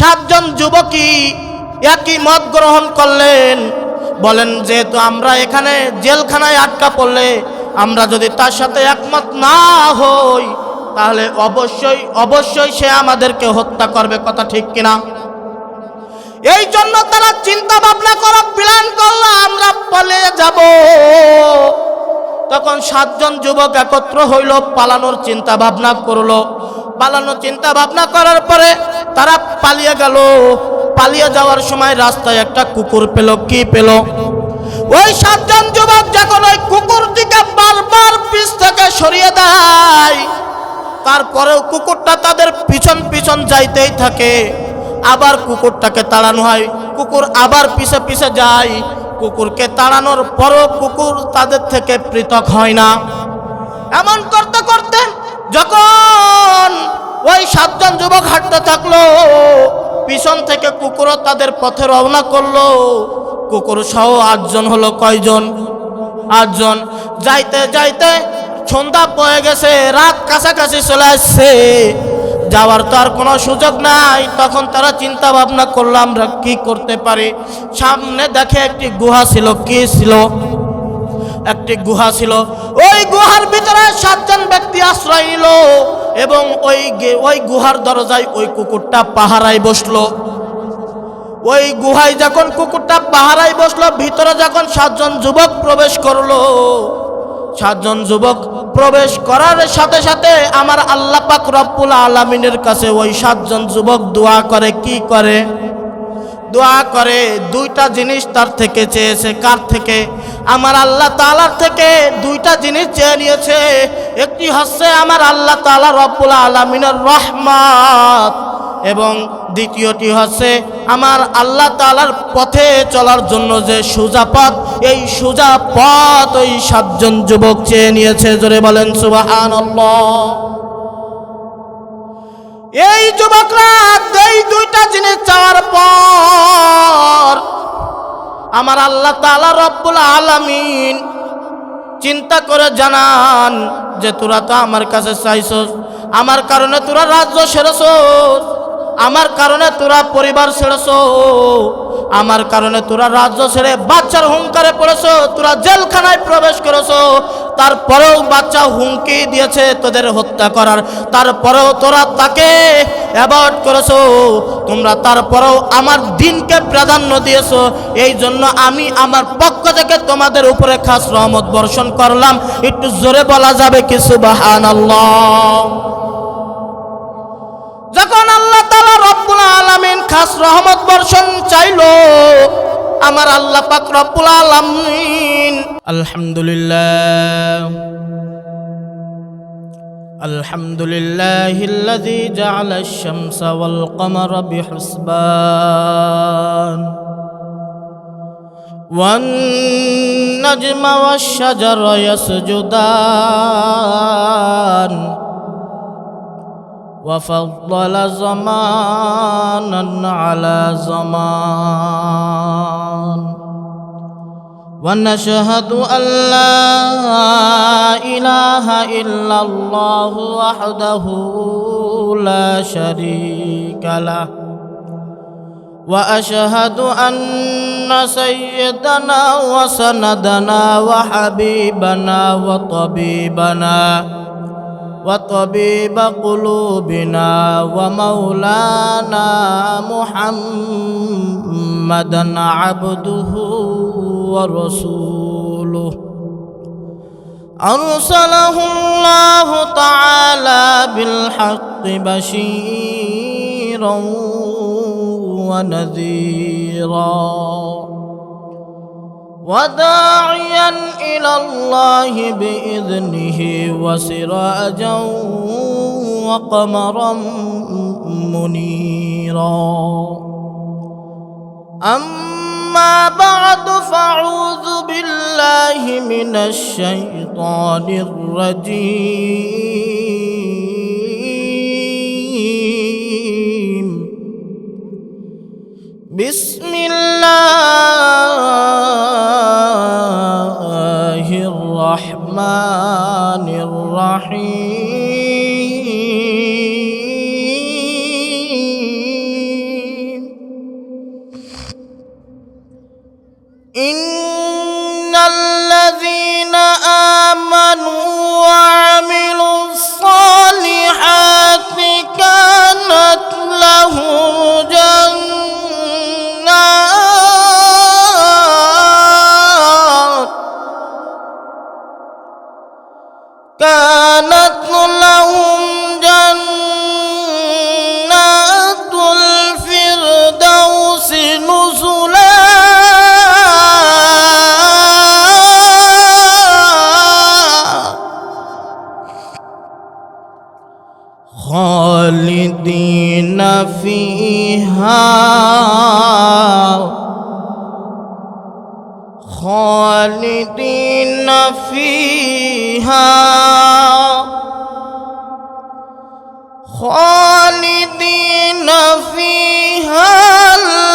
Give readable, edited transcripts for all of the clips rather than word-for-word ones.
সাতজন যুবকই একই মত গ্রহণ করলেন। বলেন, যেহেতু আমরা এখানে জেলখানায় আটকা পড়লে আমরা যদি তার সাথে একমত না হই তাহলে অবশ্যই সে আমাদেরকে হত্যা করবে। কথা ঠিক কিনা? এই জন্য তারা চিন্তা ভাবনা করে প্ল্যান করলো আমরা পালিয়ে যাব। তখন সাতজন যুবক একত্র হইল, পালানোর চিন্তা ভাবনা করলো। পালানোর চিন্তা ভাবনা করার পরে তারা পালিয়ে গেল। পালিয়ে যাওয়ার সময় রাস্তায় একটা কুকুর পেল। কি পেল? ওই সাতজন যুবক যখন ওই কুকুরটিকে বারবার পিছ থেকে সরিয়ে দেয়, তারপরেও কুকুরটা তাদের পিছন পিছন যাইতেই থাকে। আবার কুকুরটাকে তাড়ানো হয়, কুকুর আবার পিছে পিছে যায়। কুকুরকে তাড়ানোর পরও কুকুর তাদের থেকে পৃথক হয় না। এমন করতে করতে যখন ওই সাতজন যুবক হাঁটতে থাকলো, পিছন থেকে কুকুরও তাদের পথে রওনা করলো। কুকুর সহ 8 জন হলো। কয়জন? 8 জন। যাইতে যাইতে সন্ধ্যা পড়ে গেছে, রাত কাছাকাছি চলে আসছে, যাওয়ার তো আর কোনো সুযোগ নাই। তখন তারা চিন্তা ভাবনা করলো আমরা কি করতে পারি। সামনে দেখে একটি গুহা ছিল। কি ছিল? একটি গুহা ছিল। ওই গুহার ভিতরে 7 জন ব্যক্তি আশ্রয় নিল এবং ওই গুহার দরজায় ওই কুকুরটা পাহারায় বসলো। ওই গুহায় যখন কুকুরটা পাহারায় বসলো, ভিতরে যখন 7 জন যুবক প্রবেশ করলো, 7 জন যুবক প্রবেশ করার সাথে সাথে আমার আল্লাহ পাক রব্বুল আলামিনের কাছে ওই 7 জন যুবক দোয়া করে। কি করে? দোয়া করে। 2টা জিনিস তার থেকে চেয়েছে। কার থেকে? আমার আল্লাহ তাআলার থেকে 2টা জিনিস চেয়ে নিয়েছে। একটি হচ্ছে আমার আল্লাহ তাআলা রব্বুল আলামিনের রহমত, এবং দ্বিতীয়টি হচ্ছে আমার আল্লাহ তাআলার পথে চলার জন্য যে সোজা পথ, এই সোজা পথ ওই 7 জন যুবক চেয়ে নিয়েছে। জোরে বলেন সুবহানাল্লাহ। এই যুবকরা এই 2টা জিনিস চাওয়ার পর আমার আল্লাহ তাআলা রব্বুল আলামিন চিন্তা করে জানান যে তোরা তো আমার কাছে চাইছস, আমার কারণে তোরা রাজ্য ছেড়েছস, আমার কারণে তোরা পরিবার ছেড়েছো, আমার কারণে তোরা রাজ্য ছেড়ে বাচ্চার হুঙ্কারে পড়েছো, তোরা জেলখানায় প্রবেশ করেছো। তারপরেও বাচ্চা হুমকি দিয়েছে তোদের হত্যা করার, তারপরেও তোরা তাকে অ্যাভয়েড করেছো। তোমরা তারপরেও আমার দিনকে প্রাধান্য দিয়েছো। এই জন্য আমি আমার পক্ষ থেকে তোমাদের উপরে খাস রহমত বর্ষণ করলাম। একটু জোরে বলা যাবে কি সুবহানাল্লাহ? যখন আল্লাহ তাআলা রব্বুল আলামিন খাস রহমত বর্ষণ চাইলো, আমার আল্লাহ পাক রব্বুল আলামিন আলহামদুলিল্লাহিল্লাযী জাআলা আশ-শামসা ওয়াল কমারা বিহুসবান ওয়ান নাজমা ওয়াশ-শাজারা ইয়াসজুদান وفضل زمانا على زمان ونشهد أن لا إله إلا الله وحده لا شريك له وأشهد أن سيدنا وسندنا وحبيبنا وطبيب قلوبنا ومولانا محمدا عبده ورسوله أرسله الله تعالى بالحق بشيرا ونذيرا وداعيا إلى الله بإذنه وسراجا وقمرا منيرا أما بعد فأعوذ بالله من الشيطان الرجيم بسم الله الرحمن الرحيم ইন্নাল্লাযীনা আমানু ওয়া আমিলুস সালিহাতি কানাত লাহুম জান্নাতুল ফিরদাউসি নুজুলা খালিদিনা ফিহা খালিদিনা ফিহা খালিদিনা ফিহা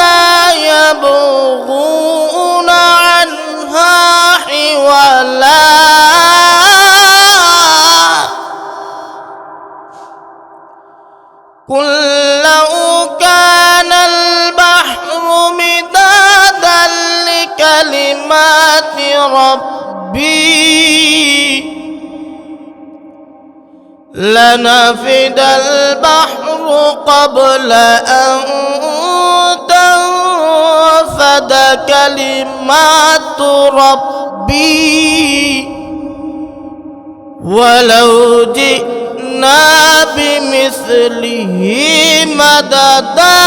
লা ইয়াবগুনা আনহা হিওয়ালা قل لو كان البحر مدادا لكلمات ربي لنفد البحر قبل أن تنفد كلمات ربي ولو جئنا بمثله مددا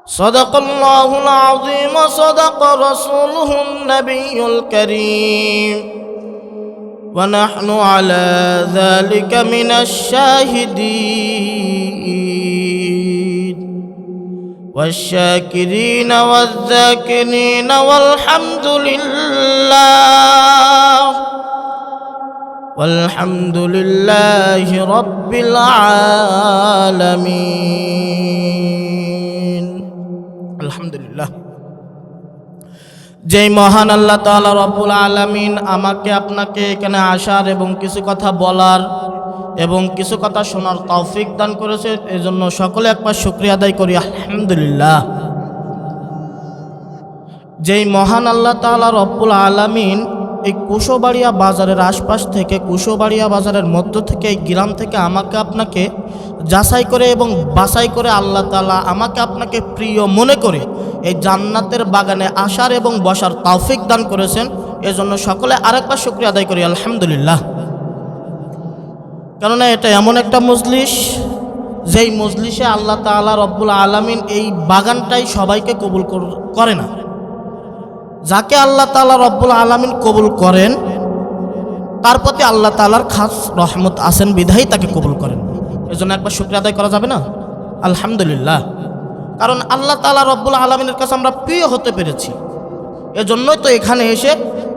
صدق الله العظيم وصدق رسوله النبي الكريم ونحن على ذلك من الشاهدين والشاكرين والذاكرين والحمد لله رب العالمين الحمد لله যেই মহান আল্লাহ তাআলা রব্বুল আলামিন আমাকে আপনাকে এখানে আসার এবং কিছু কথা বলার এবং কিছু কথা শোনার তৌফিক দান করেছে, এজন্য সকলে একবার শুকরিয়া আদায় করি আলহামদুলিল্লাহ। যেই মহান আল্লাহ তাআলা রব্বুল আলামিন এই কুশোবাড়িয়া বাজারের আশপাশ থেকে, কুশোবাড়িয়া বাজারের মধ্য থেকে, এই গ্রাম থেকে আমাকে আপনাকে যাচাই করে এবং বাছাই করে আল্লাহ তাআলা আমাকে আপনাকে প্রিয় মনে করে এই জান্নাতের বাগানে আসার এবং বসার তৌফিক দান করেছেন, এজন্য সকলে আরেকবার শুকরিয়া আদায় করি আলহামদুলিল্লাহ। কেননা এটা এমন একটা মজলিস, যেই মজলিসে আল্লাহ তাআলা রব্বুল আলামিন এই বাগানটাই সবাইকে কবুল করে না। যাকে আল্লাহ তাআলা রব্বুল আলামিন কবুল করেন তার প্রতি আল্লাহ তাআলার খাস রহমত আছেন বিধায়ী তাকে কবুল করেন। এজন্য একবার শুকরিয়া আদায় করা যাবে না আলহামদুলিল্লাহ। কারণ আল্লাহ তাআলা রব্বুল আলামিনের কাছে আমরা প্রিয় হতে পেরেছি, এজন্যই তো এখানে এসে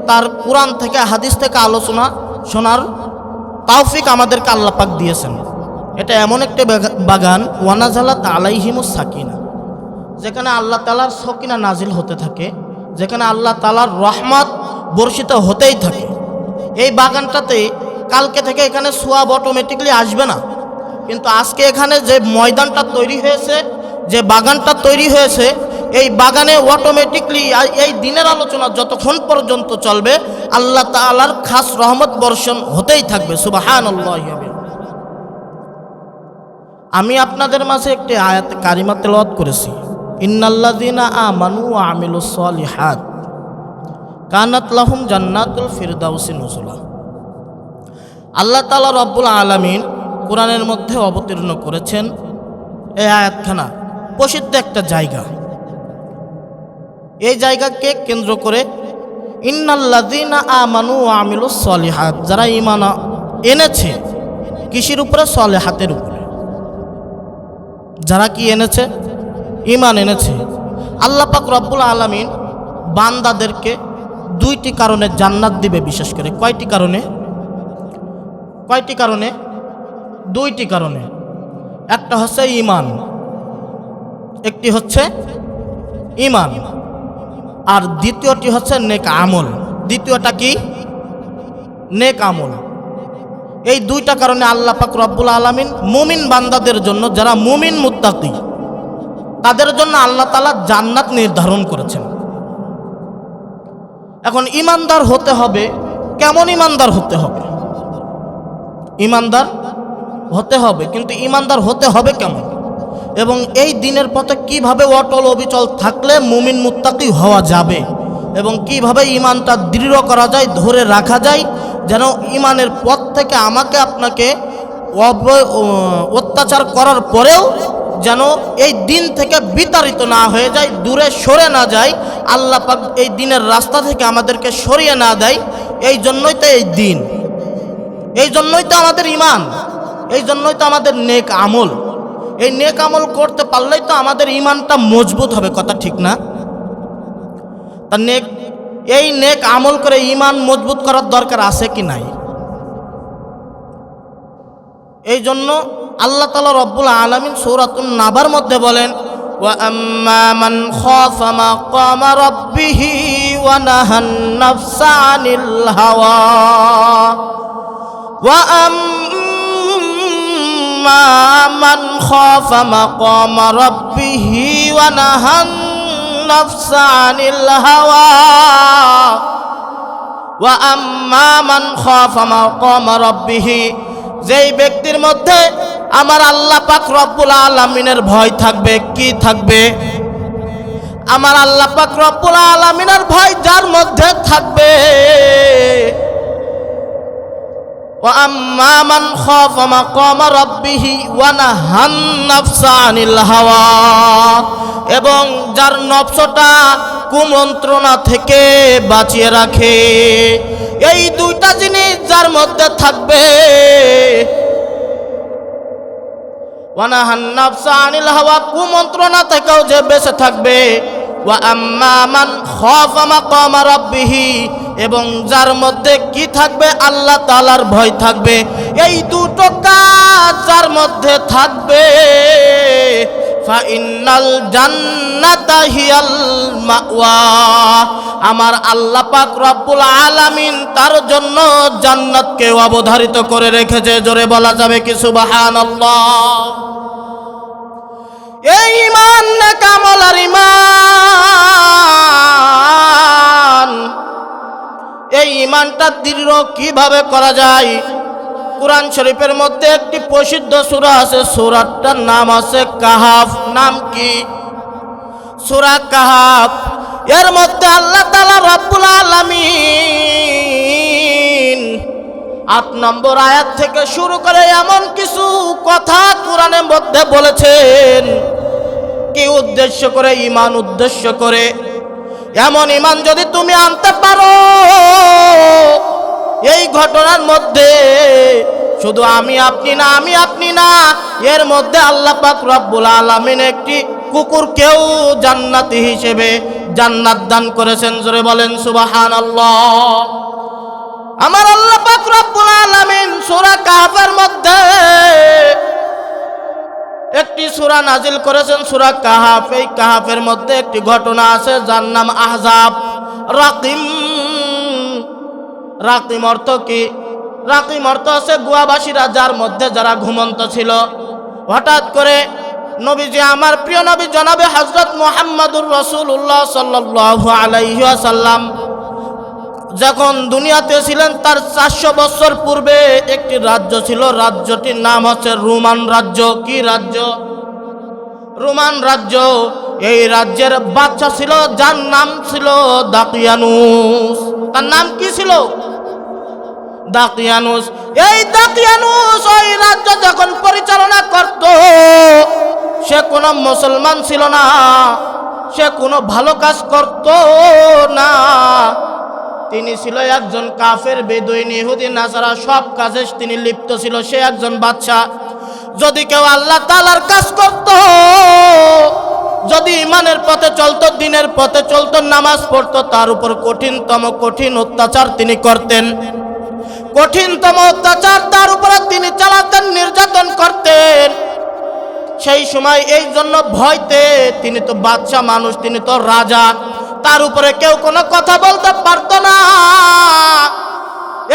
তার কোরআন থেকে হাদিস থেকে আলোচনা শোনার তৌফিক আমাদেরকে আল্লাহ পাক দিয়েছেন। এটা এমন একটা বাগান ওয়ানাজালাত আলাইহিমুস সাকিনা, যেখানে আল্লাহ তাআলার সকিনা নাজিল হতে থাকে, যেখানে আল্লাহ তাআলার রহমত বর্ষিত হতেই থাকে। এই বাগানটাতে কালকে থেকে এখানে সোয়াব অটোমেটিকলি আসবে না, কিন্তু আজকে এখানে যে ময়দানটা তৈরি হয়েছে, যে বাগানটা তৈরি হয়েছে, এই বাগানে অটোমেটিকলি এই দিনের আলোচনা যতক্ষণ পর্যন্ত চলবে আল্লাহ তাআলার খাস রহমত বর্ষণ হতেই থাকবে। সুবহানাল্লাহ। আমি আপনাদের মাঝে একটি আয়াত কারিমা তেলাওয়াত করেছি, ইন্নাল্লাযীনা আমানু ওয়া আমিলুস সালিহাত কানাত লাহুম জান্নাতুল ফিরদাউসি নুজুলা। আল্লাহ তাআলা রব্বুল আলামিন কোরআনের মধ্যে অবতীর্ণ করেছেন এই আয়াতখানা, প্রসিদ্ধ একটা জায়গা। এই জায়গাকে কেন্দ্র করে ইন্নাল্লাযীনা আমানু ওয়া আমিলুস সালিহাত, যারা ঈমান এনেছে কিসের উপরে? সালিহাতের উপরে। যারা কি এনেছে? ঈমান এনেছে। আল্লাহ পাক রব্বুল আলামিন বান্দাদেরকে দুইটি কারণে জান্নাত দিবে, বিশেষ করে কয়টি কারণে? দুইটি কারণে। একটা হচ্ছে ঈমান, একটি হচ্ছে ঈমান, আর দ্বিতীয়টি হচ্ছে নেক আমল। দ্বিতীয়টা কি? নেক আমল। এই দুইটা কারণে আল্লাহ পাক রব্বুল আলামিন মুমিন বান্দাদের জন্য, যারা মুমিন মুত্তাকি, তাদের জন্য আল্লাহ তাআলা জান্নাত নির্ধারণ করেছেন। এখন ঈমানদার হতে হবে, কেমন ঈমানদার হতে হবে? ঈমানদার হতে হবে, কিন্তু ঈমানদার হতে হবে কেমন, এবং এই দিনের পথে কিভাবে অটল অবিচল থাকলে মুমিন মুত্তাকি হওয়া যাবে, এবং কিভাবে ঈমানটা দৃঢ় করা যায়, ধরে রাখা যায়, যেন ঈমানের পথ থেকে আমাকে আপনাকে অত্যাচার করার পরেও যেন এই দিন থেকে বিতাড়িত না হয়ে যায়, দূরে সরে না যায়, আল্লাহ পাক এই দিনের রাস্তা থেকে আমাদেরকে সরিয়ে না দেয়। এই জন্যই তো এই দিন, এই জন্যই তো আমাদের ঈমান, এই জন্যই তো আমাদের নেক আমল। এই নেক আমল করতে পারলেই তো আমাদের ঈমানটা মজবুত হবে, কথা ঠিক না? তা এই নেক আমল করে ঈমান মজবুত করার দরকার আছে কি নাই? এই জন্য আল্লাহ তাআলা রব্বুল আলামিন সূরাতুন নাবার মধ্যে বলেন, ওয়া আম্মা মান খাফা মাকামা রাব্বিহি ওয়া নাহান নাফসা আনিল হাওয়া ওয়া আম্মা মান খাফা মাকামা রাব্বিহি ওয়া নাহান নাফসা আনিল হাওয়া ওয়া আম্মা মান খাফা মাকামা রাব্বিহি, যেই ব্যক্তির মধ্যে আমার আল্লাহ পাক রব্বুল আলামিনের ভয় থাকবে। কি থাকবে? আমার আল্লাহ পাক রব্বুল আলামিনের ভয় যার মধ্যে থাকবে, ওয়া আম্মা মান খাফা মাকামা রাব্বিহি ওয়া নাহান নাফসা আনিল হাওয়া, এবং যার নফসটা কুমন্ত্রণা থেকে বাঁচিয়ে রাখে। এই দুইটা জিনিস যার মধ্যে থাকবে, ওয়া নাহান নাফসা আনিল হাওয়া, কুমন্ত্রণা থেকেও যে বেঁচে থাকবে, ওয়া আম্মা মান খাফা মাকামা রাব্বিহি, এবং যার মধ্যে কি থাকবে? আল্লাহ তাআলার ভয় থাকবে। এই দুটো কাজ যার মধ্যে থাকবে, ফাইনাল জান্নাতা হিয়াল মাওয়া, আমার আল্লাহ পাক রব্বুল আলামিন তার জন্য জান্নাতকে অবধারিত করে রেখেছে। জোরে বলা যাবে কি সুবহানাল্লাহ? এই ঈমান নেক আমলের ঈমান, এই ঈমানটা দৃঢ় কিভাবে করা যায়? কুরআন শরীফের মধ্যে একটি প্রসিদ্ধ সূরা আছে, সূরাটার নাম আছে কাহাফ। নাম কি? সূরা কাহাফ। এর মধ্যে আল্লাহ তাআলা রব্বুল আলামিন ৮ নম্বর আয়াত থেকে শুরু করে এমন কিছু কথা কুরআনের মধ্যে বলেছেন, কি উদ্দেশ্য করে? ঈমান উদ্দেশ্য করে। এমন ঈমান যদি তুমি আনতে পারো, এই ঘটনার মধ্যে শুধু আমি আপনি না, এর মধ্যে আল্লাহ পাক রব্বুল আলামিন একটি কুকুরকেও জান্নাতি হিসেবে জান্নাত দান করেছেন। জোরে বলেন সুবহানাল্লাহ। আমার আল্লাহ পাক রব্বুল আলামিন সূরা কাহফের মধ্যে একটি সূরা নাজিল করেছেন, সূরা কাহফ। এই কাহফের মধ্যে একটি ঘটনা আছে যার নাম আহজাব। রাকিম অর্থ কি? রাকিম অর্থ আছে গুহাবাসীরা, যার মধ্যে যারা ঘুমন্ত ছিল। হঠাৎ করে নবীজি, আমার প্রিয় নবী জনাবে হযরত মুহাম্মদুর রাসূলুল্লাহ সাল্লাল্লাহু আলাইহি ওয়াসাল্লাম যখন দুনিয়াতে ছিলেন, তার 400 বছর পূর্বে একটি রাজ্য ছিল। রাজ্যটির নাম হচ্ছে রোমান রাজ্য। কি রাজ্য? রোমান রাজ্য। এই রাজ্যের বাদশা ছিল, যার নাম ছিল দাকিয়ানুস। তার নাম কি ছিল? দাকিয়ানুস। এই দাকিয়ানুস ওই রাজ্য যখন পরিচালনা করত, সে কোনো মুসলমান ছিল না, সে কোনো ভালো কাজ করত না। তিনি ছিল একজন কাফের, বেদুইন, ইহুদি, নাসারা, সব কাজে তিনি লিপ্ত ছিল। সে একজন বাদশা। যদি কেউ আল্লাহ তাআলার কাজ করত, যদি ঈমানের পথে চলতো, দিনের পথে চলতো, নামাজ পড়তো, তার উপর কঠিন অত্যাচার তিনি করতেন। কঠিনতম অত্যাচার তার উপরে তিনি চালাতেন, নির্যাতন করতেন। সেই সময় এই জন্য ভয়তে, তিনি তো বাদশা মানুষ, তিনি তো রাজা, তার উপরে কেউ কোনো কথা বলতে পারতো না।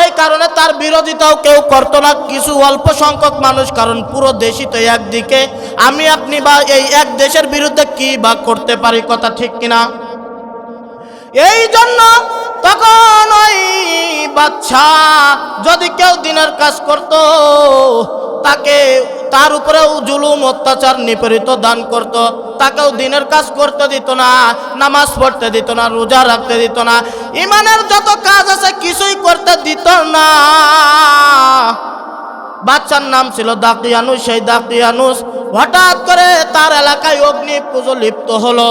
এই কারণে তার বিরোধিতাও কেউ করতো না, কিছু অল্প সংখ্যক মানুষ, কারণ পুরো দেশই তো একদিকে, আমি আপনি বা এই এক দেশের বিরুদ্ধে কি বা করতে পারি, কথা ঠিক কিনা? এই জন্য তখন ওই বাচ্চা যদি কেউ দিনের কাজ করত, তাকে তার উপরেও জুলুম অত্যাচার নিপীড়িত দান করত, তাকেও দিনের কাজ করতে দিত না, নামাজ পড়তে দিত না, রোজা রাখতে দিত না, ইমানের যত কাজ আছে কিছুই করতে দিত না। বাচ্চার নাম ছিল দাকিয়ানুস। সেই দাকিয়ানুস হঠাৎ করে তার এলাকায় অগ্নি পুজো লিপ্ত হলো,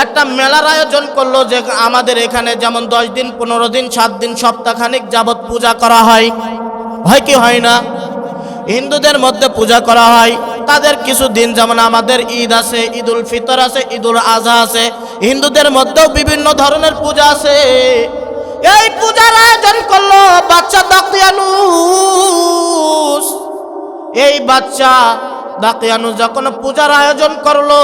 একটা মেলার আয়োজন করলো, যে আমাদের এখানে যেমন 10 দিন 15 দিন 7 দিন সপ্তাহখানিক যাবৎ পূজা করা হয়, হয় কি হয় না? হিন্দুদের মধ্যে পূজা করা হয়, তাদের কিছু দিন যেমন আমাদের ঈদ আছে, ঈদুল ফিতর আছে, ঈদুল আজহা আছে, হিন্দুদের মধ্যেও বিভিন্ন ধরনের পূজা আছে। এই পূজার আয়োজন করলো বাচ্চা দাকিয়ানুস। এই বাচ্চা দাকিয়ানুস যখন পূজার আয়োজন করলো,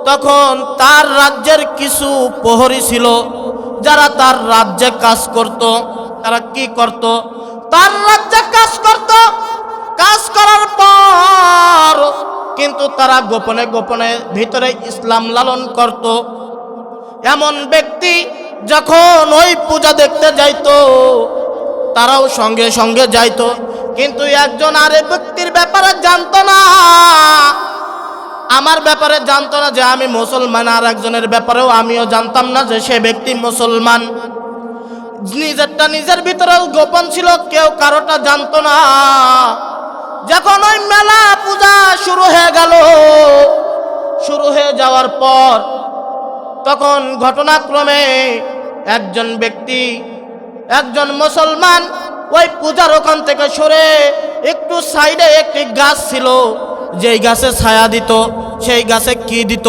তখন তার রাজ্যের কিছু প্রহরী ছিল, যারা তার রাজ্যে কাজ করত। তারা কি করত? তার রাজ্যে কাজ করত। কাজ করার পর কিন্তু তারা গোপনে গোপনে ভিতরে ইসলাম লালন করত। এমন ব্যক্তি যখন ওই পূজা দেখতে যাইতো, তারাও সঙ্গে সঙ্গে যাইতো, কিন্তু একজন আরেক ব্যক্তির ব্যাপারে জানতো না, আমার ব্যাপারে জানতো না যে আমি মুসলমান, আর একজনের ব্যাপারেও আমিও জানতাম না যে সে ব্যক্তি মুসলমান। নিজেরটা নিজের ভিতরেও গোপন ছিল, কেউ কারোটা জানতো না। যখন ওই মেলা পূজা শুরু হয়ে গেল, শুরু হয়ে যাওয়ার পর তখন ঘটনাক্রমে একজন ব্যক্তি, একজন মুসলমান ওই পূজার ওখান থেকে সরে একটু সাইডে একটি গাছ ছিল, যেই গাছে ছায়া দিত। সেই গাছে কি দিত?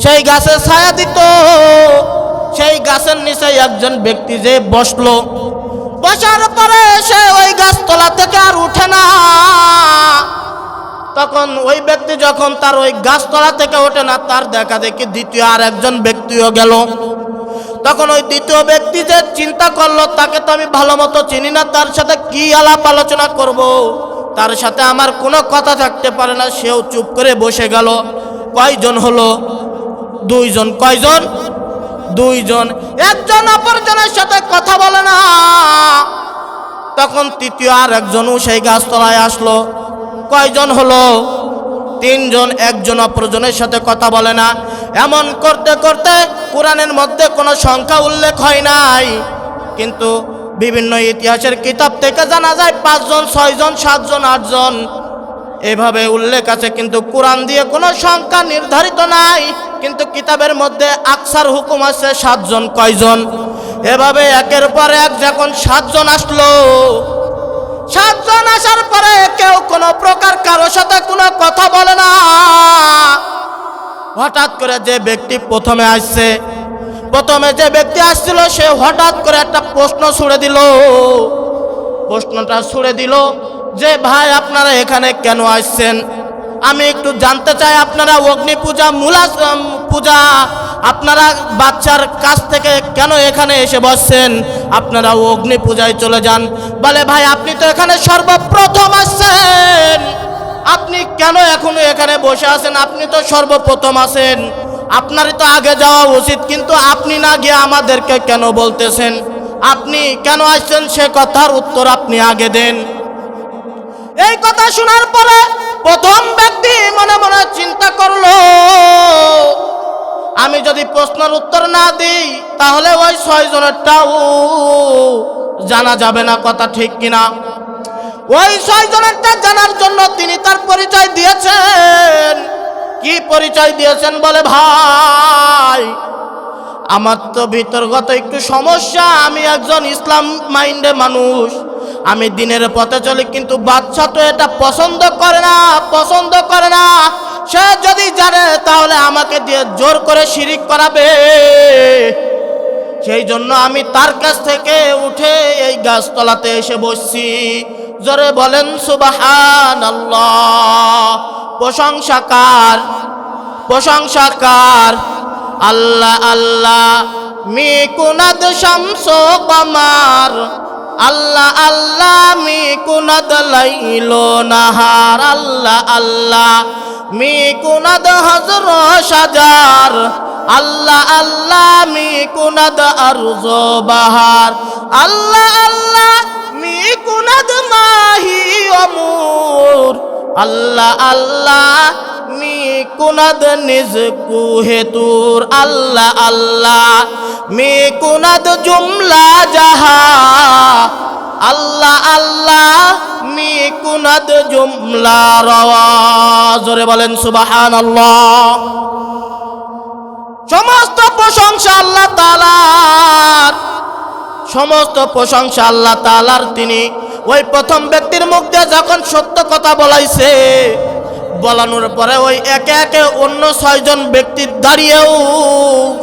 সেই গাছে ছায়া দিত। সেই গাছের নিচে একজন ব্যক্তি যে বসলো, বসার পরে সে ওই গাছতলা থেকে আর উঠে না। তখন ওই ব্যক্তি যখন তার ওই গাছতলা থেকে ওঠে না, তার দেখা দেখি দ্বিতীয় আর একজন ব্যক্তিও গেল। তখন ওই দ্বিতীয় ব্যক্তি যে চিন্তা করলো, তাকে তো আমি ভালো মতো চিনি না, তার সাথে কি আলাপ আলোচনা করব, তার সাথে আমার কোনো কথা থাকতে পারে না, সেও চুপ করে বসে গেল। কয়জন হলো? 2 জন। কয়জন? 2 জন। একজন অপরজনের সাথে কথা বলে না। তখন তৃতীয় আর একজনও সেই গাছতলায় আসলো। কয়জন হলো? 3 জন। একজন অপরজনের সাথে কথা বলে না। এমন করতে করতে কোরআনের মধ্যে কোনো সংখ্যা উল্লেখ হয় নাই, কিন্তু বিভিন্ন ইতিহাসের কিতাব থেকে জানা যায় 5 জন, 6 জন, 7 জন, 8 জন এভাবে উল্লেখ আছে, কিন্তু কোরআন দিয়ে কোনো সংখ্যা নির্ধারিত নাই। কিন্তু কিতাবের মধ্যে আকসার হুকুম আছে 7 জন। কয়জন? এভাবে একের পর এক যখন 7 জন আসলো, 7 জন আসার পরে কেউ কোনো প্রকার কারোর সাথে কোনো কথা বলে না। হঠাৎ করে যে ব্যক্তি প্রথমে আসছে, প্রথমে যে ব্যক্তি আসছিল, সে হঠাৎ করে একটা প্রশ্ন ছুড়ে দিল। প্রশ্নটা ছুড়ে দিল যে, ভাই আপনারা এখানে কেন আসছেন? আমি একটু জানতে চাই, আপনারা অগ্নি পূজা, মূলা পূজা, আপনারা বাচ্চার কাছ থেকে কেন এখানে এসে বসছেন? আপনারা অগ্নি পূজায় চলে যান। বলে, ভাই আপনি তো এখানে সর্বপ্রথম আসছেন, আপনি কেন এখনো এখানে বসে আছেন? আপনি তো সর্বপ্রথম আছেন, আপনারই তো আগে যাওয়া উচিত, কিন্তু আপনি না গিয়ে আমাদেরকে কেন বলতেছেন? আপনি কেন আসছেন সে কথার উত্তর আপনি আগে দেন। এই কথা শোনার পরে প্রথম ব্যক্তি মনে মনে চিন্তা করলো, আমি যদি প্রশ্নের উত্তর না দিই তাহলে ওই 6 জনেরটাও জানা যাবে না, কথা ঠিক কিনা? ওই 6 জনেরটা জানার জন্য তিনি তার পরিচয় দিয়েছেন। কি পরিচয় দিয়েছেন? বলে, ভাই আমার তো ভিতরগত একটু সমস্যা, আমি একজন ইসলাম মাইন্ডে মানুষ, আমি দিনের পথে চলি, কিন্তু বাচ্চা তো এটা পছন্দ করে না, পছন্দ করে না। সে যদি জানে তাহলে আমাকে দিয়ে জোর করে শিরিক করাবে। সেই জন্য আমি তার কাছ থেকে উঠে এই গাছতলাতে এসে বসছি। জোরে বলেন সুবহানাল্লাহ। প্রশংসা কার? প্রশংসা কার? আল্লাহ আল্লাহ। মি কুনাদ শামস কমার আল্লাহ আল্লাহ মি কুনাদ লাইল নাহার, আল্লাহ আল্লাহ মি কুনাদ হজর সাজার, আল্লাহ আল্লাহ মি কুনাদ আরজ বাহার, আল্লাহ আল্লাহ মি কুনাদ মাহি অমুর, আল্লাহ আল্লাহ মি কুনাদ নিজ কুহে তুর, আল্লাহ আল্লাহ মি কুনাদ জুমলা জাহা, আল্লাহ আল্লাহ মি কুনাদ জুমলা রওয়া। জোরে বলেন সুবহানাল্লাহ। সমস্ত প্রশংসা আল্লাহ তাআলার, সমস্ত প্রশংসা আল্লাহ তাআলার। তিনি ওই প্রথম ব্যক্তির মুখ দিয়ে যখন সত্য কথা বলাইছে, বলানোর পরে ওই একে একে অন্য 6 জন ব্যক্তি দাঁড়িয়েও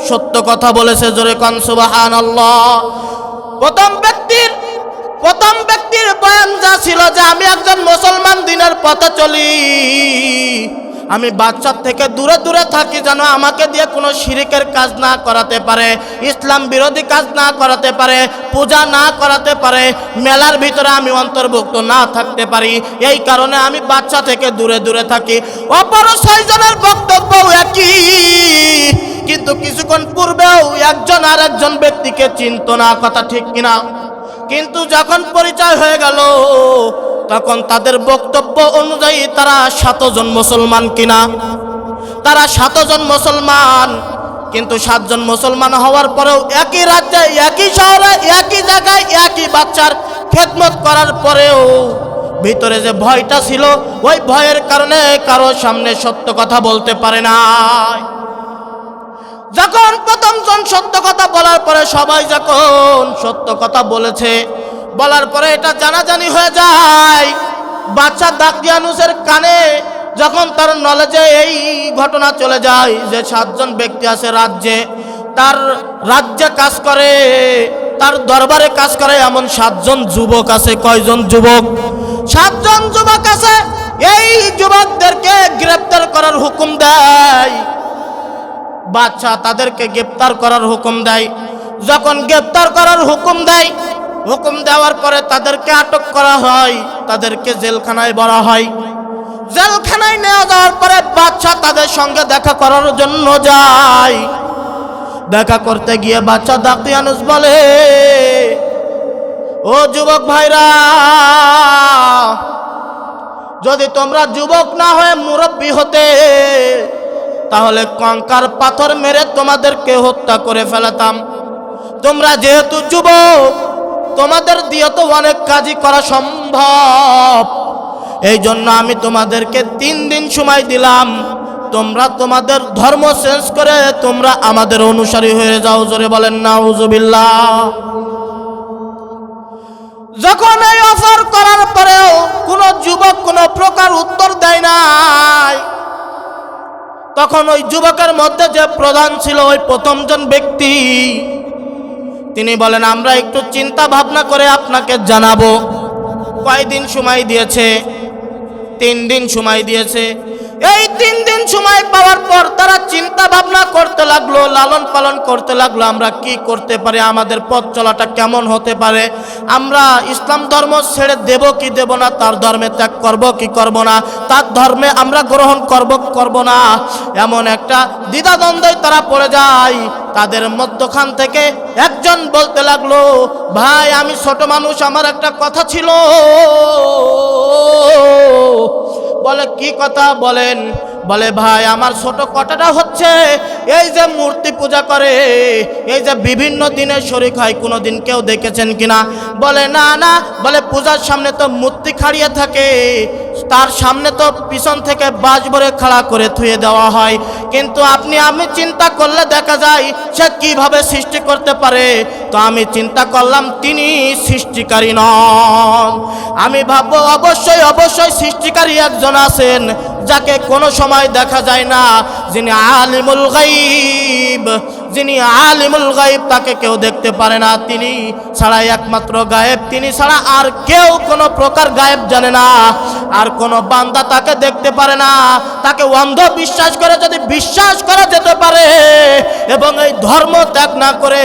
সত্য কথা বলেছে। জোরে কান সুবহানাল্লাহ। প্রথম ব্যক্তির বয়ান যা ছিল যে আমি একজন মুসলমান, দিনের পথে চলি, আমি বাচ্চার থেকে দূরে দূরে থাকি যেন আমাকে দিয়ে কোনো শিরিকের কাজ না করাতে পারে, ইসলাম বিরোধী কাজ না করাতে পারে, পূজা না করাতে পারে, মেলার ভিতরে আমি অন্তর্ভুক্ত না থাকতে পারি, এই কারণে আমি বাচ্চা থেকে দূরে দূরে থাকি। অপর 6 জনের বক্তব্য একই, কিন্তু কিছুক্ষণ পূর্বেও একজন আর একজন ব্যক্তিকে চিনত না, কথা ঠিক কিনা? কিন্তু যখন পরিচয় হয়ে গেল তখন তাদের বক্তব্য অনুযায়ী তারা 7 জন মুসলমান কিনা, তারা 7 জন মুসলমান। কিন্তু 7 জন মুসলমান হওয়ার পরেও একই রাজ্যে, একই শহরে, একই জায়গায়, একই বাচ্চার খেদমত করার পরেও ভিতরে যে ভয়টা ছিল, ওই ভয়ের কারণে কারো সামনে সত্য কথা বলতে পারে না। যখন প্রথম জন সত্য কথা বলার পরে সবাই যখন সত্য কথা বলেছে, বলার পরে এটা জানাজানি হয়ে যায়, বাচ্চা দাকিয়ানুসের কানে যখন তার নলেজে এই ঘটনা চলে যায় যে 7 জন ব্যক্তি আছে রাজ্যে, তার রাজ্যে কাজ করে, তার দরবারে কাজ করে এমন 7 জন যুবক আছে। কয়জন যুবক? 7 জন যুবক আছে। এই যুবকদেরকে গ্রেফতার করার হুকুম দেয় বাচ্চা, তাদেরকে গ্রেফতার করার হুকুম দেয়। যখন গ্রেফতার করার হুকুম দেয়, হুকুম দেওয়ার পরে তাদেরকে আটক করা হয়, তাদেরকে জেলখানায় ভরা হয়। জেলখানায় নেওয়া যাওয়ার পরে বাচ্চা তাদের সঙ্গে দেখা করার জন্য যায়। দেখা করতে গিয়ে বাচ্চা দাকিয়ানুস বলে, ও যুবক ভাইরা, যদি তোমরা যুবক না হয়ে মুরব্বী হতে, তাহলে কঙ্কার পাথর মেরে তোমাদেরকে হত্যা করে ফেলতাম। তোমরা যেহেতু যুবক, তোমাদের দিয়ে তো অনেক কাজই করা সম্ভব, এই জন্য আমি তোমাদেরকে 3 দিন সময় দিলাম, তোমরা তোমাদের ধর্ম চেঞ্জ করে তোমরা আমাদের অনুসারী হয়ে যাও। জোরে বলেন নাউজুবিল্লাহ। যখন এই অফার করার পরেও কোনো যুবক কোনো প্রকার উত্তর দেয় নাই, তখন ওই যুবকের মধ্যে যে প্রধান ছিল, ওই প্রথম জন ব্যক্তি, তিনি বলেন আমরা একটু চিন্তা ভাবনা করে আপনাকে জানাবো। কয়দিন সময় দিয়েছে? 3 দিন সময় দিয়েছে। এই 3 দিন সময় পাওয়ার পর তারা চিন্তা ভাবনা করতে লাগলো, লালন পালন করতে লাগলো, আমরা কি করতে পারি, আমাদের পথ চলাটা কেমন হতে পারে, আমরা ইসলাম ধর্ম ছেড়ে দেব কি দেব না, তার ধর্মে ত্যাগ করব কি করব না, তার ধর্মে আমরা গ্রহণ করব না, এমন একটা দ্বিধাদ্বন্দ্বে তারা পড়ে যায়। তাদের মধ্যখান থেকে একজন বলতে লাগলো, ভাই আমি ছোট মানুষ, আমার একটা কথা ছিল। বলে কি কথা বলেন? বলে ভাই আমার ছোট কথাটা হচ্ছে, এই যে মূর্তি পূজা করে, এই যে বিভিন্ন দিনে শরীক হয়, কোনোদিন কেউ দেখেছেন কিনা? বলে না না। বলে পূজার সামনে তো মূর্তি খাড়িয়ে থাকে, তার সামনে তো পিছন থেকে বাঁশ ভরে খাড়া করে থুয়ে দেওয়া হয়, কিন্তু আমি চিন্তা করলে দেখা যায় সে কিভাবে সৃষ্টি করতে পারে। তো আমি চিন্তা করলাম তিনি সৃষ্টিকারী নন। আমি ভাববো অবশ্যই অবশ্যই সৃষ্টিকারী একজন আছেন, যাকে কোনো সময় দেখা যায় না, যিনি আলিমুল গায়ব, যিনি আলিমুল গায়ব, তাকে কেউ দেখতে পারে না, তিনি ছাড়াই একমাত্র গায়েব, তিনি ছাড়া আর কেউ কোনো প্রকার গায়েব জানে না। আর কোনো বান্দা তাকে দেখতে পারে না। তাকে অন্ধ বিশ্বাস করে যদি বিশ্বাস করা যেতে পারে এবং এই ধর্ম ত্যাগ না করে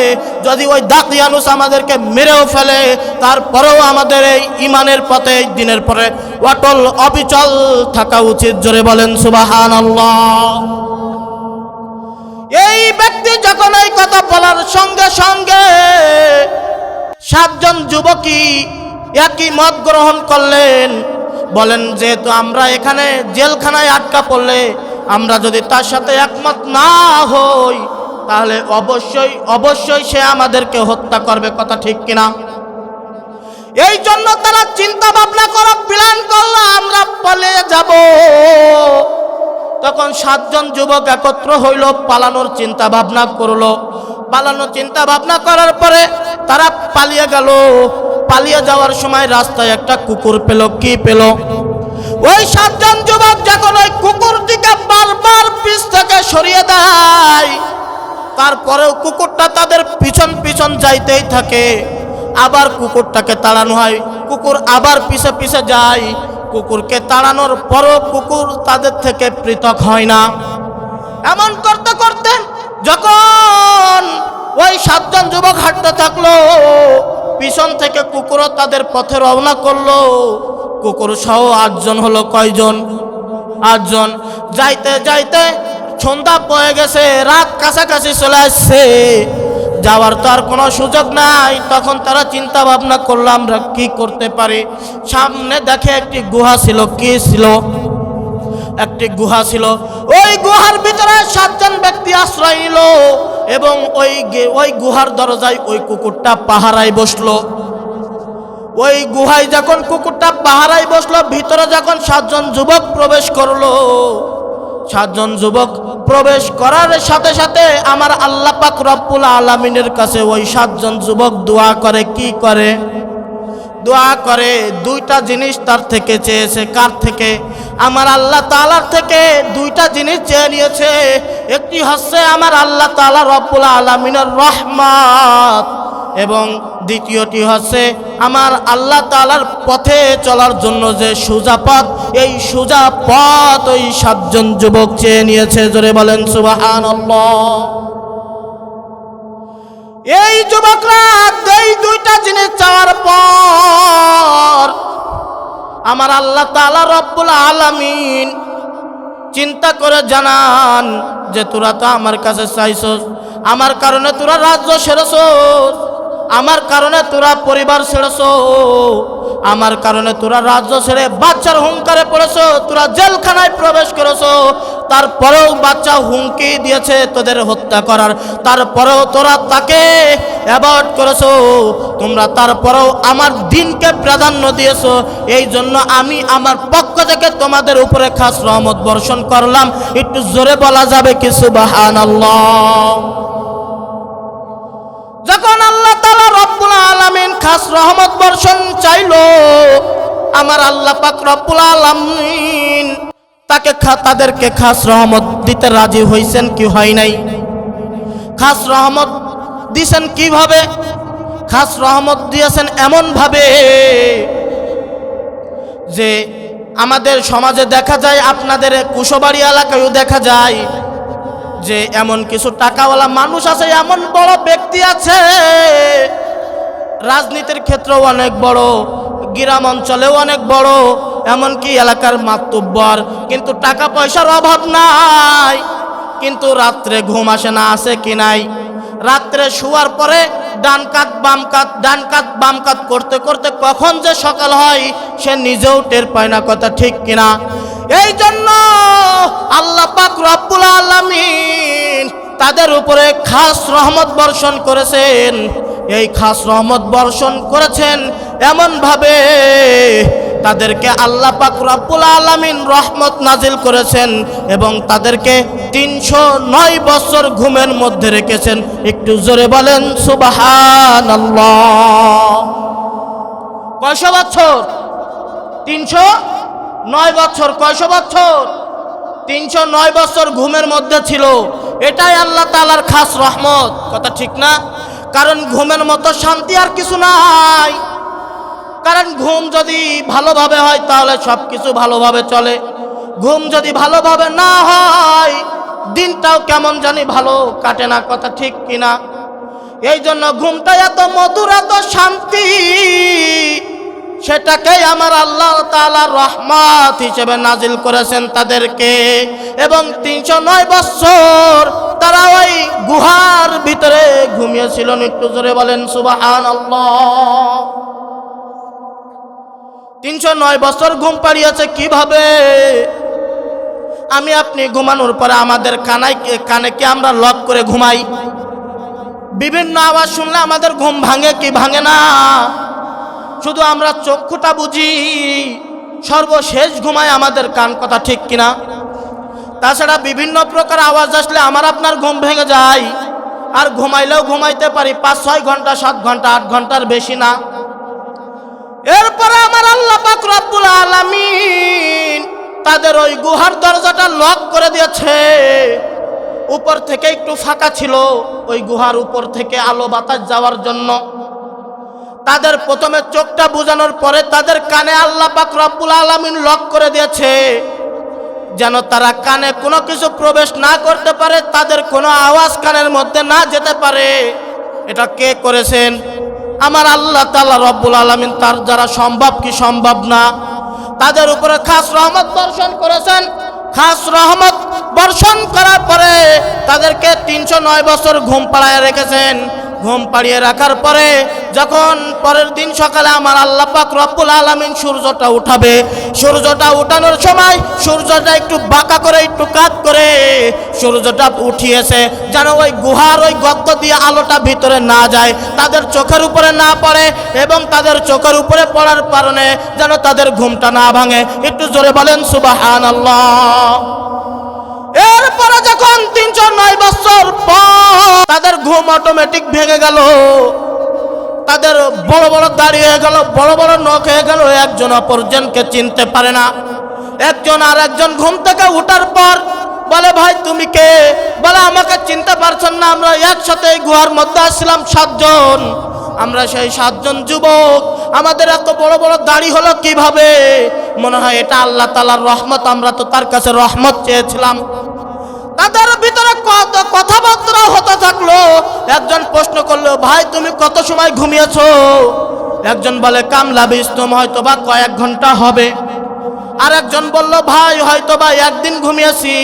যদি ওই দাকিয়ানুস আমাদেরকে মেরেও ফেলে, তারপরেও আমাদের এই ইমানের পথে, এই দিনের পরে অটল অবিচল থাকা উচিত। জোরে বলেন সুবহানাল্লাহ। এই ব্যক্তি যখন এই কথা বলার সঙ্গে সঙ্গে 7 জন যুবকই একই মত গ্রহণ করলেন। বলেন, যেহেতু আমরা এখানে জেলখানায় আটকা পড়লে আমরা যদি তার সাথে একমত না হই, তাহলে অবশ্যই অবশ্যই সে আমাদেরকে হত্যা করবে। কথা ঠিক কিনা? এই জন্য তারা চিন্তা ভাবনা করে প্ল্যান করলো আমরা পালিয়ে যাব। তখন 7 জন যুবক একত্র হইল, পালানোর চিন্তা ভাবনা করলো। পালানোর চিন্তা ভাবনা করার পরে তারা পালিয়ে গেল। পালিয়ে যাওয়ার সময় রাস্তায় একটা কুকুর পেল। কি পেল? ওই 7 জন যুবক যখন ওই কুকুরটিকে বারবার পিছ থেকে সরিয়ে দেয়, তারপরেও কুকুরটা তাদের পিছন পিছন যাইতেই থাকে। আবার কুকুরটাকে তাড়ানো হয়, কুকুর আবার পিছে পিছে যায়। কুকুরকে তাড়ানোর পরও কুকুর তাদের থেকে পৃথক হয় না। এমন করতে করতে যখন ওই 7 জন যুবক হাঁটতে থাকলো, পিছন থেকে কুকুরও তাদের পথে রওনা করলো। কুকুর সহ 8 জন হলো। কয়জন? 8 জন। যাইতে যাইতে সন্ধ্যা পড়ে গেছে, রাত কাছাকাছি চলে আসছে, যাওয়ার তো আর কোনো সুযোগ নাই। তখন তারা চিন্তা ভাবনা করলো আমরা কি করতে পারি। সামনে দেখে একটি গুহা ছিল। কি ছিল? একটি গুহা ছিল। ওই গুহার ভিতরে 7 জন ব্যক্তি আশ্রয় নিল এবং ওই গুহার দরজায় ওই কুকুরটা পাহারায় বসলো। ওই গুহায় যখন কুকুরটা পাহারায় বসলো, ভিতরে যখন 7 জন যুবক প্রবেশ করলো, 7 জন যুবক প্রবেশ করার সাথে সাথে আমার আল্লাহ পাক রব্বুল আলামিনের কাছে ওই 7 জন যুবক দোয়া করে। কি করে? দোয়া করে। 2টা জিনিস তার থেকে চেয়েছে। কার থেকে? আমার আল্লাহ তাআলার থেকে 2টা জিনিস চেয়ে নিয়েছে। একটি হচ্ছে আমার আল্লাহ তাআলা রব্বুল আলামিনের রহমত, এবং দ্বিতীয়টি হচ্ছে আমার আল্লাহ তাআলার পথে চলার জন্য যে সোজা পথ, এই সোজা পথ ওই 7 জন যুবক চেয়ে নিয়েছে। জোরে বলেন সুবহানাল্লাহ। এই যুবকরা এই 2টা জিনিস চাওয়ার পর আমার আল্লাহ তাআলা রব্বুল আলামিন চিন্তা করে জানান যে তোরা তো আমার কাছে চাইছস, আমার কারণে তোরা রাজ্য ছেড়েছস, আমার কারণে তোরা পরিবার ছেড়েছো, আমার কারণে তোরা রাজ্য ছেড়ে বাচ্চার হুঙ্কারে পড়েছো, তোরা জেলখানায় প্রবেশ করেছো। তারপরেও বাচ্চা হুমকি দিয়েছে তোদের হত্যা করার, তারপরেও তোরা তাকে অ্যাভয়েড করেছো। তোমরা তারপরেও আমার দিনকে প্রাধান্য দিয়েছো। এই জন্য আমি আমার পক্ষ থেকে তোমাদের উপরে খাস রহমত বর্ষণ করলাম। একটু জোরে বলা যাবে কি সুবহানাল্লাহ? যখন আল্লাহ তাআলা রব্বুল আলামিন খাস রহমত বর্ষণ চাইলো, আমার আল্লাহ পাক রব্বুল আলামিন তাদেরকে খাস রহমত দিতে রাজি হইছেন কি হয় নাই? খাস রহমত দিয়েছেন কিভাবে? খাস রহমত দিয়েছেন এমন ভাবে যে আমাদের সমাজে দেখা যায়, আপনাদের কুশবাড়ি এলাকায়ও দেখা যায় যে এমন কিছু টাকাওয়ালা মানুষ আছে, এমন বড় ব্যক্তি আছে, রাজনীতির ক্ষেত্রেও অনেক বড়, গ্রাম অঞ্চলেও অনেক বড়, এমনকি এলাকার মাতব্বর, কিন্তু টাকা পয়সার অভাব নাই। কিন্তু রাত্রে ঘুম আসে না। আছে কি নাই? রাত্রে শোয়ার পরে ডান কাত বাম কাত, ডান কাত বাম কাত করতে করতে কখন যে সকাল হয় সে নিজেও টের পায় না। কথা ঠিক কিনা? এই জন্য আল্লাহ পাক রব্বুল আলামিন তাদের উপরে খাস রহমত বর্ষণ করেছেন। এই খাস রহমত বর্ষণ করেছেন এমন ভাবে তাদেরকে আল্লাহ পাক রব্বুল আলামিন রহমত নাজিল করেছেন এবং তাদেরকে 309 বছর ঘুমের মধ্যে রেখেছেন। একটু জোরে বলেন সুবহানাল্লাহ। কয়শো বছর? 309 বছর। কয়শো বছর? 309 বছর ঘুমের মধ্যে ছিল। এটাই আল্লাহ তাআলার খাস রহমত, কথা ঠিক না? কারণ ঘুমের মতো শান্তি আর কিছু নাই। কারণ ঘুম যদি ভালোভাবে হয় তাহলে সব কিছু ভালোভাবে চলে, ঘুম যদি ভালোভাবে না হয় দিনটাও কেমন জানি ভালো কাটে না, কথা ঠিক কিনা? এই জন্য ঘুমটা এত মধুর, এত শান্তি, সেটাকেই আমার আল্লাহ তাআলা রহমত হিসেবে নাজিল করেছেন তাদেরকে। এবং 309 বছর তারা ওই গুহার ভিতরে ঘুমিয়েছিল। একটু জোরে বলেন সুবহানাল্লাহ। 309 বছর ঘুম পাড়িয়েছে কিভাবে? আমি আপনি ঘুমানোর পরে আমাদের কানে কি আমরা লক করে ঘুমাই? বিভিন্ন আওয়াজ শুনলে আমাদের ঘুম ভাঙে কি ভাঙে না? শুধু আমরা চক্ষুটা বুঝি, সর্বশেষ ঘুমায় আমাদের কান, কথা ঠিক কিনা? তাছাড়া বিভিন্ন প্রকার আওয়াজ আসলে আমার আপনার ঘুম ভেঙে যায়। আর ঘুমাইলেও ঘুমাইতে পারি 5-6 ঘন্টা, 7 ঘন্টা, 8 ঘন্টার বেশি না। এরপরে আমার আল্লাহ পাক রব্বুল আলামিন তাদের ওই গুহার দরজাটা লক করে দিয়েছে। উপর থেকে একটু ফাঁকা ছিল, ওই গুহার উপর থেকে আলো বাতাস যাওয়ার জন্য। তাদের প্রথমে চোখটা বুজানোর পরে তাদের কানে আল্লাহ পাক রব্বুল আলামিন লক করে দিয়েছে, যেন তারা কানে কোনো কিছু প্রবেশ না করতে পারে, তাদের কোনো আওয়াজ কানের মধ্যে না যেতে পারে। এটা কে করেছেন? আমার আল্লাহ তাআলা রব্বুল আলামিন। তার যারা সম্ভব কি সম্ভব না, তাদের উপরে খাস রহমত বর্ষণ করেছেন। খাস রহমত বর্ষণ করার পরে তাদেরকে 309 বছর ঘুম পাড়ায় রেখেছেন। ঘুম পাড়িয়ে রাখার পরে যখন পরের দিন সকালে আমার আল্লাহ পাক রব্বুল আলামিন সূর্যটা উঠাবে, সূর্যটা উঠানোর সময় সূর্যটা একটু বাঁকা করে, একটু কাত করে সূর্যটা উঠিয়েছে, যেন ওই গুহার ওই গর্ত দিয়ে আলোটা ভিতরে না যায়, তাদের চোখের উপরে না পড়ে, এবং তাদের চোখের উপরে পড়ার কারণে যেন তাদের ঘুমটা না ভাঙে। একটু জোরে বলেন সুবহানাল্লাহ। এরপরে যখন 309 বছর পর তাদের ঘুম অটোমেটিক ভেঙে গেল, তাদের বড় বড় দাড়ি হয়ে গেল, বড় বড় নখ হয়ে গেল, একজন অপরজনকে চিনতে পারে না। একজন আর একজন ঘুম থেকে উঠার পর বলে, ভাই তুমি কে? বলে, আমাকে চিনতে পারছেন না, আমরা একসাথে এই গুহার মধ্যে আসছিলাম 7 জন। আমরা সেই 7 জন যুবক, আমাদের এত বড় বড় দাড়ি হলো কিভাবে? মনে হয় এটা আল্লাহ তাআলার রহমত, আমরা তো তার কাছে রহমত চেয়েছিলাম। তাদের ভিতরে কথাবার্তা হতে থাকলো। একজন প্রশ্ন করলো, ভাই তুমি কত সময় ঘুমিয়েছো? একজন বলে, কামলাবিস্তুম, হয়তো বা কয়েক ঘন্টা হবে। আর একজন বলল, ভাই হয়তো বা একদিন ঘুমিয়েছি।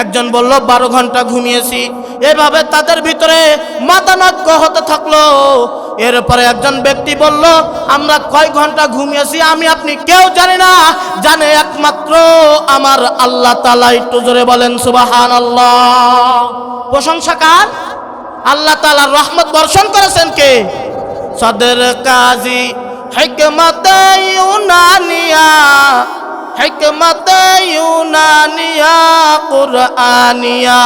একজন বলল 12 ঘন্টা ঘুমিয়েছি। এভাবে তাদের ভিতরে মতানৈক্য হতে থাকলো। এরপরে একজন ব্যক্তি বলল, আমরা কয় ঘন্টা ঘুমিয়েছি আমি আপনি কেউ জানি না, জানে একমাত্র আমার আল্লাহ তাআলা। একটু জোরে বলেন সুবহানাল্লাহ। প্রশংসা কার? আল্লাহ তাআলার রহমত বর্ষণ করেছেন কে? সদর কাজী হিকমত ইউনানিয়া, হিকমত ইউনানিয়া কুরআনিয়া,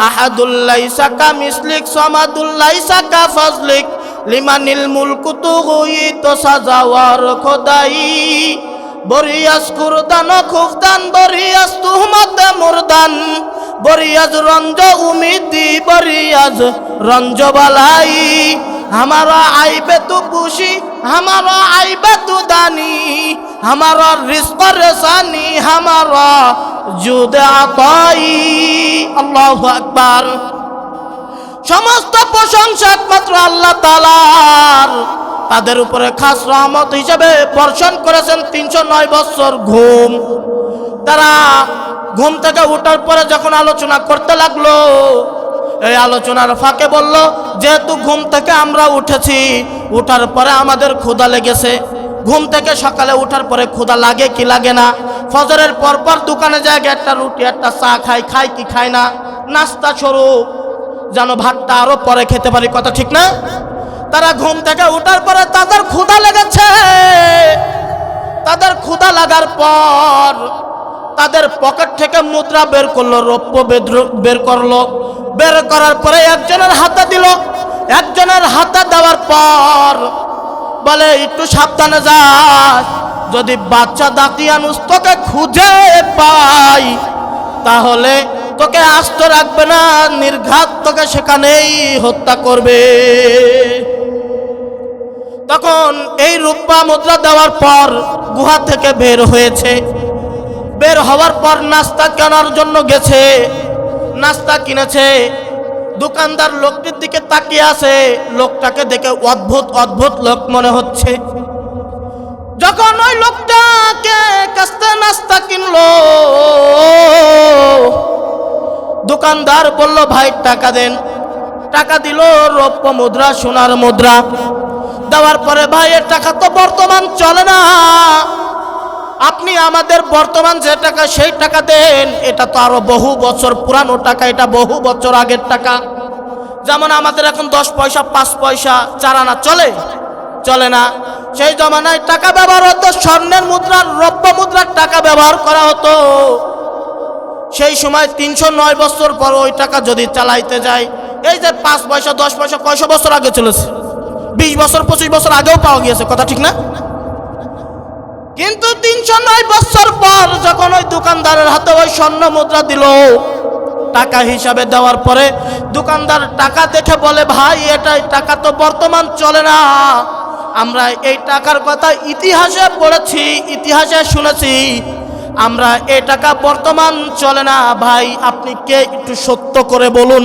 আহাদুল লাইসা কামিসলিক, সামাদুল লাইসা কাফাজলিক, লিমানিল মুলকু তুগুই তো সাজাওয়ার খোদাই, বরিয়াস কুরদান খুফদান, বরিয়াস তুহমত মুরদান, বরিয়াজ রঞ্জ উমিদি, বরিয়াজ রঞ্জ বালাই, हमारा आइबे तू खुशी, हमारा आइबे तू दानी, हमारा रिज़्क़ रसानी, हमारा जुद अताई। अल्लाहु আকবার। সমস্ত প্রশংসা একমাত্র আল্লাহ তাআলার। তাদের উপরে খাস রহমত হিসেবে বর্ষণ করেছেন 309 বছর ঘুম। তারা ঘুম থেকে ওঠার পরে যখন আলোচনা করতে লাগলো, এই আলোচনার ফাঁকে বলল, যেহেতু ঘুম থেকে আমরা উঠেছি, উঠার পরে আমাদের ক্ষুধা লেগেছে। ঘুম থেকে সকালে উঠার পরে ক্ষুধা লাগে কি লাগে না? ফজরের পরপর দোকানে যায়, একটা রুটি একটা চা খাই কি খায় না? নাস্তা স্বরূপ যেন ভাতটা আরো পরে খেতে পারি, কথা ঠিক না? তারা ঘুম থেকে উঠার পরে তাদের ক্ষুধা লেগেছে। তাদের ক্ষুধা লাগার পর তাদের পকেট থেকে মুদ্রা বের করলো, রৌপ্য বের করলো। বের করার পরে একজনের হাতে দিল। একজনের হাতে দেওয়ার পর বলে, একটু সাবধানে যাস, যদি বাচ্চা দাকিয়ানুস তোকে খুঁজে পাই তাহলে তোকে আস্ত রাখবে না, নির্ঘাত তোকে সেখানেই হত্যা করবে। তখন এই রূপা মুদ্রা দেওয়ার পর গুহা থেকে বের হয়েছে। বের হওয়ার পর নাস্তা কেনার জন্য গেছে, নাস্তা কিনেছে। দোকানদার লোকটির দিকে তাকিয়ে আছে, লোকটাকে দেখে অদ্ভুত অদ্ভুত লোক মনে হচ্ছে। যখন ওই লোকটাকে কাছে নাস্তা কিনলো, দোকানদার বলল, ভাই টাকা দেন। টাকা দিল, রৌপ্য মুদ্রা, সোনার মুদ্রা দেওয়ার পরে, ভাই এর টাকা তো বর্তমান চলে না, আপনি আমাদের বর্তমান যে টাকা সেই টাকা দেন। এটা তো আরো বহু বছর পুরানো টাকা, এটা বহু বছর আগের টাকা। যেমন আমাদের এখন 10 পয়সা 5 পয়সা 4 আনা চলে না। সেই জমানায় টাকা ব্যবহার হতো স্বর্ণের মুদ্রার, রৌপ্য মুদ্রার টাকা ব্যবহার করা হতো। সেই সময় 309 বছর পর ওই টাকা যদি চালাইতে যায়, এই যে 5 পয়সা 10 পয়সা কয়শো বছর আগে চলেছে, 20 বছর 25 বছর আগেও পাওয়া গিয়েছে, কথা ঠিক না? কিন্তু 309 বছর পর যখন ওই দোকানদারের হাতে ওই স্বর্ণ মুদ্রা দিল, টাকা হিসাবে দেওয়ার পরে দোকানদার টাকা দেখে বলে, ভাই এটাই টাকা তো বর্তমান চলে না, আমরা এই টাকার কথা ইতিহাসে পড়েছি, ইতিহাসে শুনেছি, আমরা এই টাকা বর্তমান চলে না, ভাই আপনি কে একটু সত্য করে বলুন।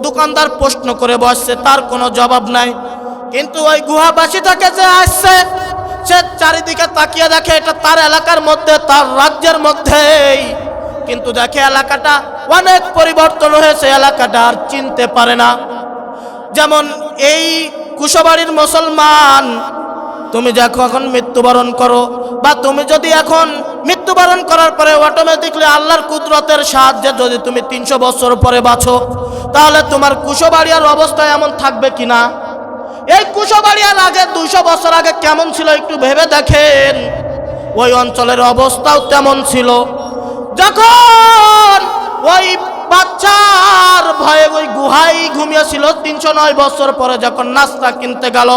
দোকানদার প্রশ্ন করে বসছে, তার কোনো জবাব নাই। কিন্তু ওই গুহাবাসী থেকে যে আসছে, সে চারিদিকে তাকিয়ে দেখে এটা তার এলাকার মধ্যে, তার রাজ্যের মধ্যেই, কিন্তু দেখে এলাকাটা অনেক পরিবর্তন হয়েছে, এলাকাটা আর চিনতে পারে না। যেমন এই কুশবাড়ির মুসলমান, তুমি যখন মৃত্যুবরণ করো, বা তুমি যদি এখন মৃত্যুবরণ করার পরে অটোমেটিকলি আল্লাহর কুদরতের সাহায্যে যদি তুমি 300 বছর পরে বাঁচো, তাহলে তোমার কুশবাড়িয়ার অবস্থা এমন থাকবে কিনা? এই কুশবাড়িয়ার আগে 200 বছর আগে কেমন ছিল একটু ভেবে দেখেন। ওই অঞ্চলের অবস্থাও তেমন ছিল। যখন ওই বাচ্চার ভয়ে ওই গুহায় ঘুমিয়েছিল, 309 বছর পরে যখন নাস্তা কিনতে গেল,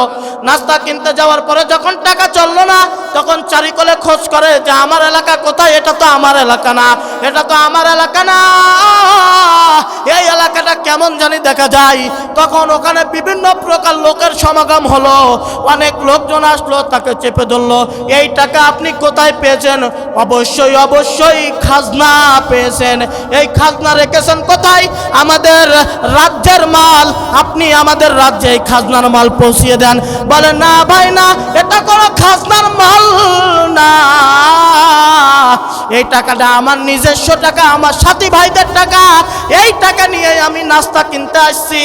নাস্তা কিনতে যাওয়ার পরে যখন টাকা চললো না, তখন চারিকলে খোঁজ করে যে আমার এলাকা কোথায়, এটা তো আমার এলাকা না, এটা তো আমার এলাকা না, এই এলাকাটা কেমন জানি দেখা যায়। তখন ওখানে বিভিন্ন প্রকার লোকের সমাগম হলো, অনেক লোকজন আসলো, তাকে চেপে ধরলো। এই টাকা আপনি কোথায় পেয়েছেন? অবশ্যই অবশ্যই খাজনা পেয়েছেন। এই খাজনা রেখেছেন কোথায়? আমাদের রাজ্যের মাল, আপনি আমাদের রাজ্যে এই খাজনার মাল পৌঁছিয়ে দেন। বলে, না ভাই না, এটা কোনো খাজনার মাল না, এই টাকাটা আমার নিজস্ব টাকা, আমার সাথী ভাইদের টাকা, এই টাকা নিয়ে আমি নাস্তা কিনতে আসছি।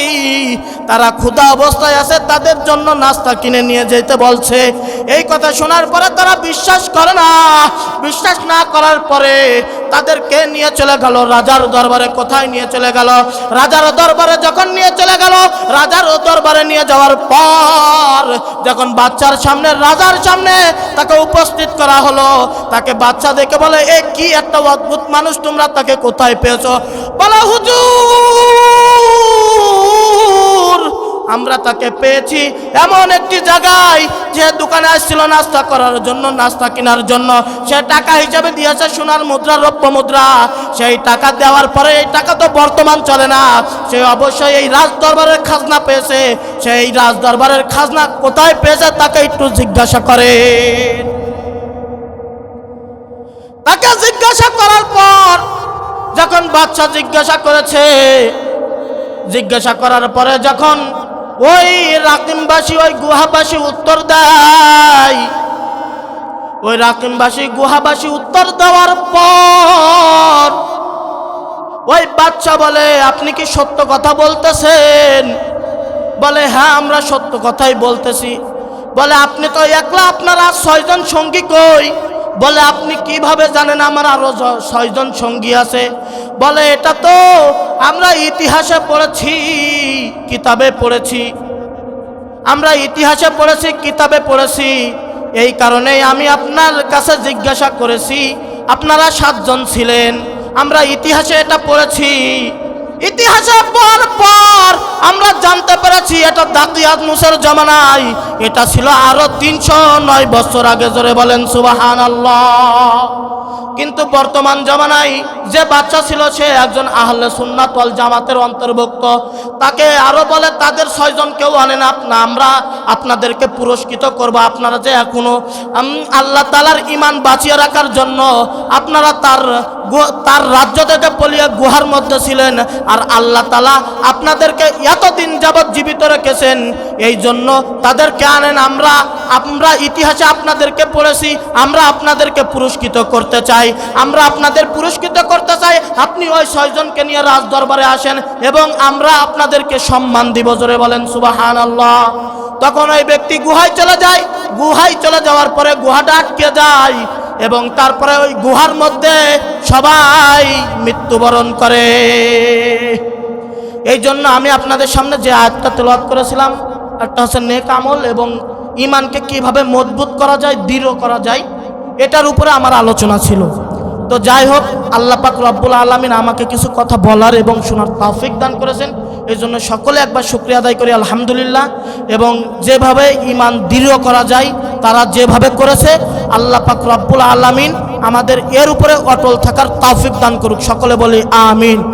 তারা ক্ষুধা অবস্থায় আছে, তাদের জন্য নাস্তা কিনে নিয়ে যেতে বলছে। এই কথা শোনার পরে তারা বিশ্বাস করে না। বিশ্বাস না করার পরে তাদেরকে নিয়ে চলে গেল রাজার দরবারে। কোথায় নিয়ে চলে গেল? রাজার দরবারে যখন নিয়ে চলে গেল, রাজার দরবারে নিয়ে যাওয়ার পর যখন বাচ্চার সামনে, রাজার সামনে তাকে উপস্থিত করা হলো, তাকে বাচ্চা দেখে বলে, এ কি একটা অদ্ভুত মানুষ, তোমরা তাকে কোথায় পেয়েছো? বলে, হুজুর আমরা তাকে পেয়েছি এমন একটি জায়গায়, যে দোকানে আসছিল নাস্তা করার জন্য, নাস্তা কেনার জন্য। সে টাকা হিসাবে দিয়েছে সোনার মুদ্রা, রৌপ্য মুদ্রা। সেই টাকা দেওয়ার পরে এই টাকা তো বর্তমান চলে না, সে অবশ্যই এই রাজ দরবারের খাজনা পেয়েছে। সেই রাজ দরবারের খাজনা কোথায় পেয়েছে তাকে একটু জিজ্ঞাসা করে। তাকে জিজ্ঞাসা করার পর যখন বাচ্চা জিজ্ঞাসা করেছে, জিজ্ঞাসা করার পরে যখন ওই রাকিমবাসী, ওই গুহাবাসী উত্তর দেয়, ওই রাকিমবাসী গুহাবাসী উত্তর দেওয়ার পর ওই বাচ্চা বলে, আপনি কি সত্য কথা বলতেছেন? বলে, হ্যাঁ আমরা সত্য কথাই বলতেছি। বলে, আপনি তো একলা, আপনার আর 6 জন সঙ্গী কই? বলে, আপনি কিভাবে জানেন আমার আরো 6 জন সঙ্গী আছে? বলে, এটা তো আমরা ইতিহাসে পড়েছি, কিতাবে পড়েছি, আমরা ইতিহাসে পড়েছি, কিতাবে পড়েছি, এই কারণেই আমি আপনার কাছে জিজ্ঞাসা করেছি। আপনারা 7 জন ছিলেন, আমরা ইতিহাসে এটা পড়েছি। ইতিহাসে পর আমরা জানতে পেরেছি এটা দাকিয়াত মুসার জামানায়, এটা ছিল আরো 309 বছর আগে। জোরে বলেন সুবহানাল্লাহ। কিন্তু বর্তমান জামানায় যে বাচ্চা ছিল সে একজন আহলে সুন্নাত ওয়াল জামাতের অন্তর্ভুক্ত, তাকে আরো বলে তাদের 6 জন কেউ আনেন আমরা আপনাদেরকে পুরস্কৃত করব। আপনারা যে এখনো আল্লাহ তাআলার ঈমান বাঁচিয়ে রাখার জন্য আপনারা তার রাজ্য থেকে পলিয়ে গুহার মধ্যে ছিলেন, আর আল্লাহ তাআলা আপনাদেরকে এতদিন যাবৎ জীবিত রেখেছেন, এই জন্য তাদেরকে আনেন। আমরা ইতিহাসে আপনাদেরকে পড়েছি, আমরা আপনাদেরকে পুরস্কৃত করতে চাই, আমরা আপনাদের পুরস্কৃত করতে চাই। আপনি ওই 6 জনকে নিয়ে রাজ দরবারে আসেন এবং আমরা আপনাদেরকে সম্মান দিব। জোরে বলেন সুবহানাল্লাহ। তখন ওই ব্যক্তি গুহায় চলে যায়। গুহায় চলে যাওয়ার পরে গুহাটা আটকে যায় এবং তারপরে ওই গুহার মধ্যে সবাই মৃত্যুবরণ করে। এই জন্য আমি আপনাদের সামনে যে আয়াতটা তেলাওয়াত করেছিলাম, একটা হচ্ছে নেক আমল এবং ঈমানকে কিভাবে মজবুত করা যায়, দৃঢ় করা যায়, এটার উপরে আমার আলোচনা ছিল। তো যাই হোক, আল্লাহ পাক রব্বুল আলামিন আমাকে কিছু কথা বলার এবং শোনার তৌফিক দান করেছেন, এই জন্য সকলে একবার শুকরিয়া আদায় করি আলহামদুলিল্লাহ। এবং যেভাবে ঈমান দৃঢ় করা যায় তারা যেভাবে করেছে, আল্লাহ পাক রব্বুল আলামিন আমাদের এর উপরে অটল থাকার তৌফিক দান করুক। সকলে বলি আমিন।